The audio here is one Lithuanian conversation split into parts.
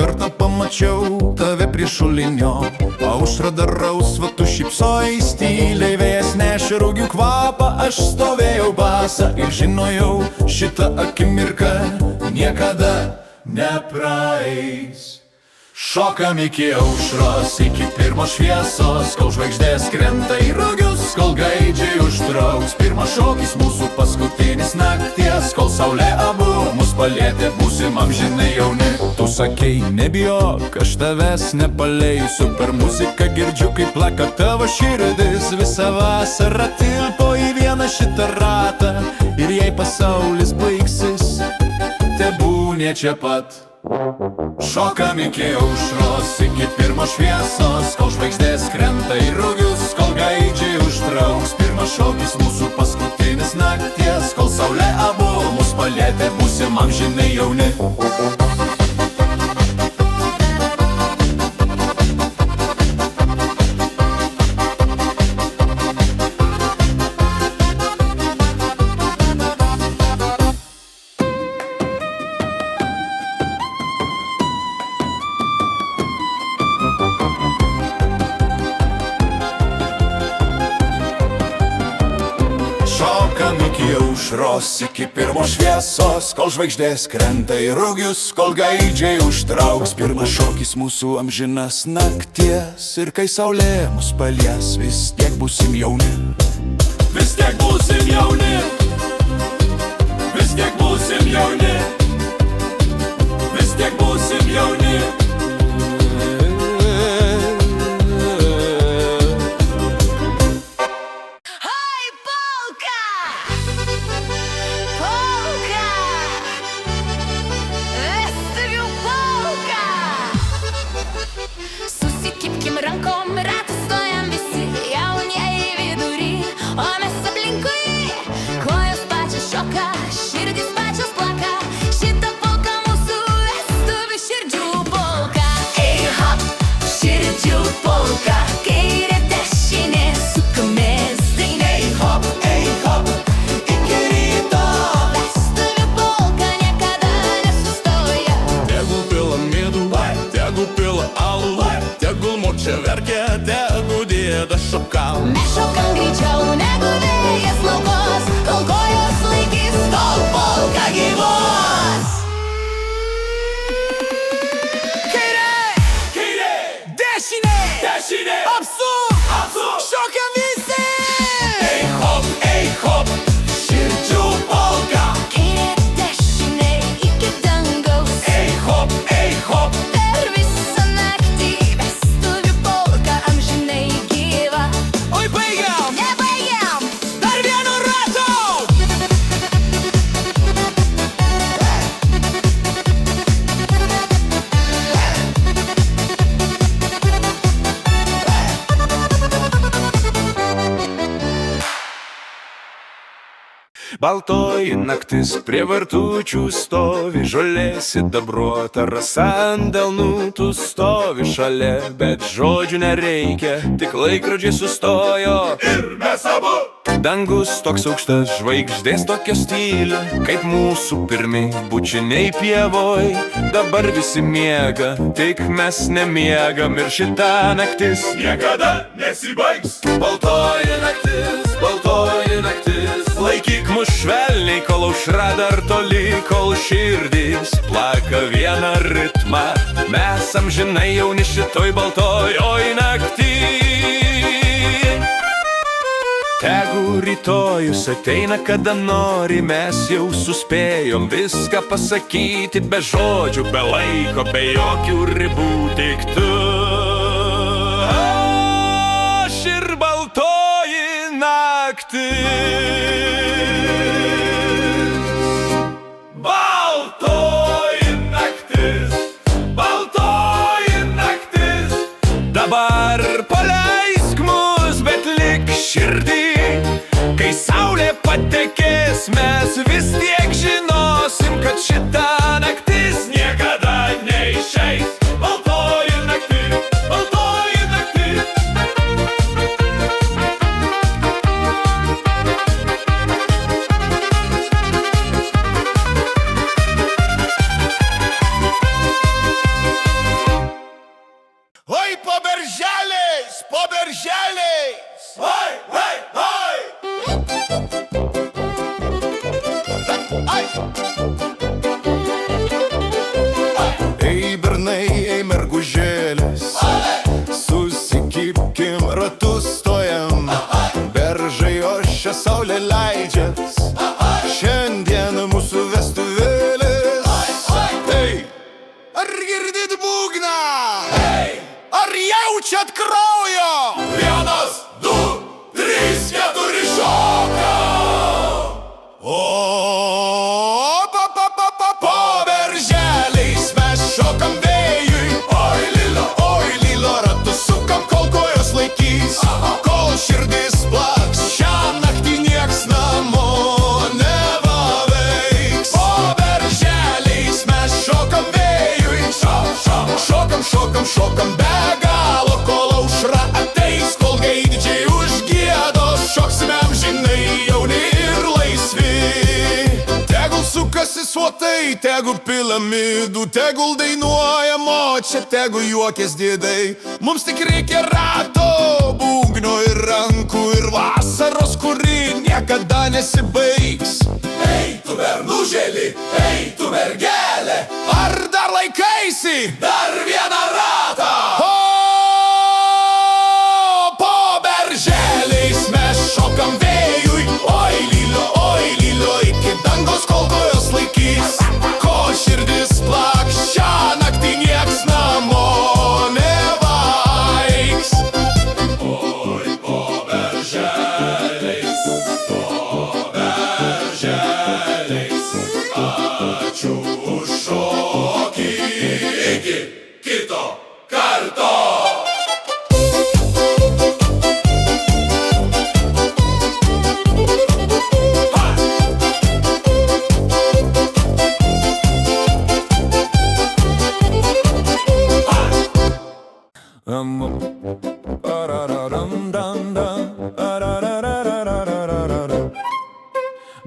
kartą pamačiau tave prie šulinio. Aušra dar rausva, tu šypsojais tyliai, vėjas nešė rūgių kvapą, aš stovėjau basą ir žinojau, šitą akimirką niekada nepraeis. Šokam iki aušros, iki pirmos šviesos, kol žvaigždės krenta į rugius, kol gaidžiai užtrauks. Pirmas šokis mūsų paskutinis nakties, kol saulė abu mus palėtė, būsim amžinai jauni. Tu sakei, nebijok, aš tavęs nepaleisiu, per muziką girdžiu, kaip plaka tavo širdis. Visą vasarą tilpo į vieną šitą ratą, ir jei pasaulis baigsis, tebūnie čia pat. Šokam iki aušros, iki pirmos šviesos, kol žvaigždės krenta į rugius, kol gaidžiai užtrauks. Pirmas šokis mūsų paskutinis nakties, kol saulė abu mus palėtė, būsim amžinai jauni. Šokam iki aušros, iki pirmos šviesos, kol žvaigždės krenta į rugius, kol gaidžiai užtrauks. Pirmas šokis mūsų amžinas nakties, ir kai saulė mus palies, vis tiek būsim jauni. Vis tiek būsim jauni. Vis tiek būsim jauni. Vis tiek būsim jauni. Susikibkim rankom, ratų stojam visi, jaunieji vidury, o mes aplinkui. Kojos pačios šoka, širdis pačios plaka, šita polka mūsų vestuvių širdžių polka. Ei hop, širdžių polka, kairė dešinė, sukamės dainai. Ei hop, iki ryto, vestuvių polka niekada nesustoja. Tegul pila midų, tegul pila alų, tegul močia verkia, tegul dėda šokal. Mes šokam greičiau negu vėjas laukos, kol kojos laikys, kol polka gyvuos. Kairė, dešinė, apsuk, šokam visi. Ei hop, širdžių polka. Kairė dešinė iki dangaus, Ei hop, per visą naktį vestuvių polka amžinai gyva. oi baigiam, Nebaigiam! dar vienu ratu. Baltoji naktis prie vartučių stovi, žolė sidabruota, rasa ant delnų, tu stovi šalia, bet žodžių nereikia, tik laikrodžiai sustojo ir mes abu. Dangus toks aukštas, žvaigždės tokios tyli, kaip mūsų pirmi bučiniai pievoj. Dabar visi miega, tik mes nemiegam, ir šita naktis niekada nesibaigs. Baltoji naktis, laikyk mus švelniai, kol aušra dar toli, kol širdys plaka vieną ritmą. Mes amžinai jauni šitoj baltojoj nakty. Tegu rytojus ateina kada nori, mes jau suspėjom viską pasakyti, be žodžių, be laiko, be jokių ribų, tik tu. Aš ir baltoji naktis. Dabar paleisk mus, bet lik širdį. Kai saulė patekės, mes vis tiek žinosim, kad šita naktis niekada neišeis. Baltoji naktis, baltoji naktis. Ei bernai, ei mergužėlis, susikibkim ratus stojam, beržai ošia saulė leidžias, šiandien mūsų vestuvėlis. Ei, ar girdit būgną? Ar jaučiat kraujo? 1, 2, 3, 4 šoka. O, po berželiais mes šokam vėjui. Oi lilo, ratus sukam, kol kojos laikys, kol širdis plaks, šią naktį nieks namo nevaveiks. Po berželiais mes šokam vėjui. Šokam be galo, kol aušra ateis, kol gaidžiai užgiedos, šoksime amžinai jauni ir laisvi. Tegul sukasi suotai, tegul pila midų, tegul dainuoja močia, tegul juokės dėdai. Mums tik reikia rato, būgnio ir rankų ir vasaros, kuri niekada nesibaigs. Ei, tu bernužėli, ei, tu mergelė, Ar dar laikaisi? dar vieną ratą. O, po berželiais mes šokam vėjui. Oi lilo, iki dangos, kol kojos laikys, kol širdis plaks, šią naktį nieks namo nevaiks. Oi, po berželiais, ačiū už šokį. Iki kito karto.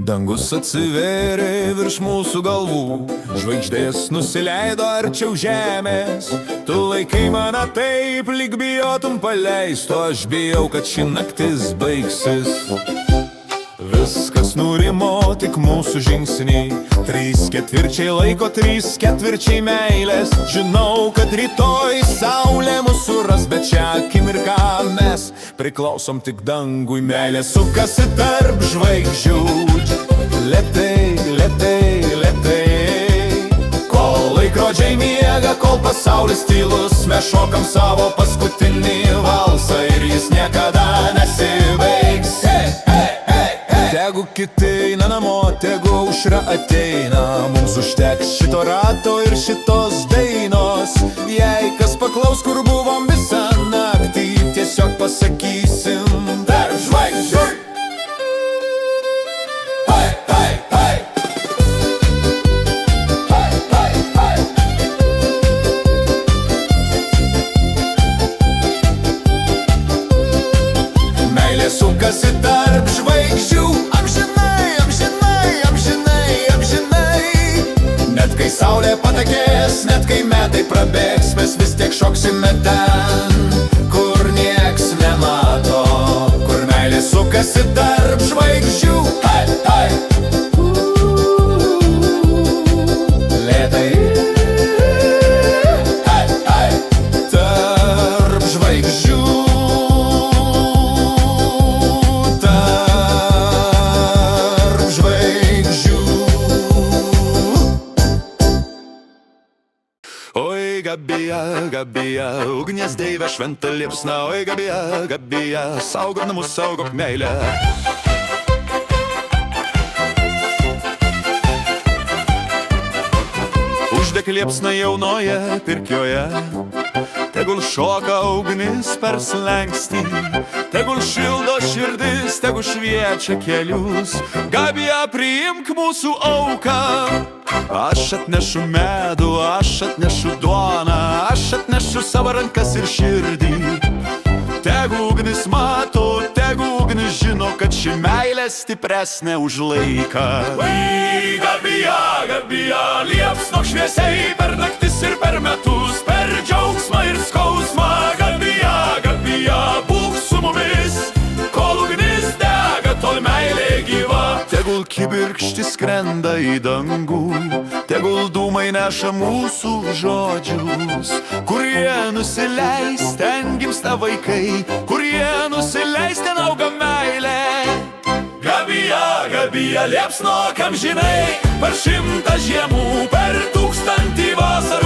Dangus atsivėrė virš mūsų galvų, žvaigždės nusileido arčiau žemės. Tu laikai mane taip, lyg bijotum paleist, o aš bijau, kad ši naktis baigsis. Viskas nurimo, tik mūsų žingsniai, 3/4 laiko, 3/4 meilės. Žinau, kad rytoj saulė mūsų ras, bet šią akimirką mes priklausom tik dangui. Meilė sukasi tarp žvaigždžių, lėtai, kol laikrodžiai miega, kol pasaulis tylus, mes šokam savo paskutinį valsą ir jis niekada nesibaigs. Tegu kiti eina namo, tegu aušra ateina, mums užteks šito rato ir šitos dainos. Jei kas paklaus, kur buvom visą naktį, tiesiog pasakysim tarp žvaigždžių. Meilė sukasi tarp žvaigždžių, net kai saulė patekės, net kai metai prabėgs, mes vis tiek šoksime ten, kur nieks nemato, kur meilė sukasi tarp žvaigždžių. Lėtai, tarp žvaigždžių, tarp žvaigždžių. Oi, Gabija, ugnies deivė šventa liepsna. Oi, Gabija, saugok namus, saugok meilę. Uždek liepsną jaunoje pirkioje, tegul šoka ugnis per slenkstį, tegul šildo širdis, tegul šviečia kelius. Gabija, priimk mūsų auką. Aš atnešu medų, aš atnešu duoną, aš atnešu savo rankas ir širdį. Tegu ugnis mato, tegu ugnis žino, kad ši meilė stipresnė už laiką. Oi, Gabija, liepsnok šviesiai per naktis ir per metus, per džiaugsmą ir skausmą. Gabija, būk su mumis, kol ugnis dega, tol meilė gyva. Tegul kibirkštis skrenda į dangų, tegul dūmai neša mūsų žodžius. Kurie nusileis, ten gimsta vaikai, kurie nusileis, ten auga meilė. Gabija, Gabija, liepsno, kam žinai, per 100 žiemų, per 1000 vasarų.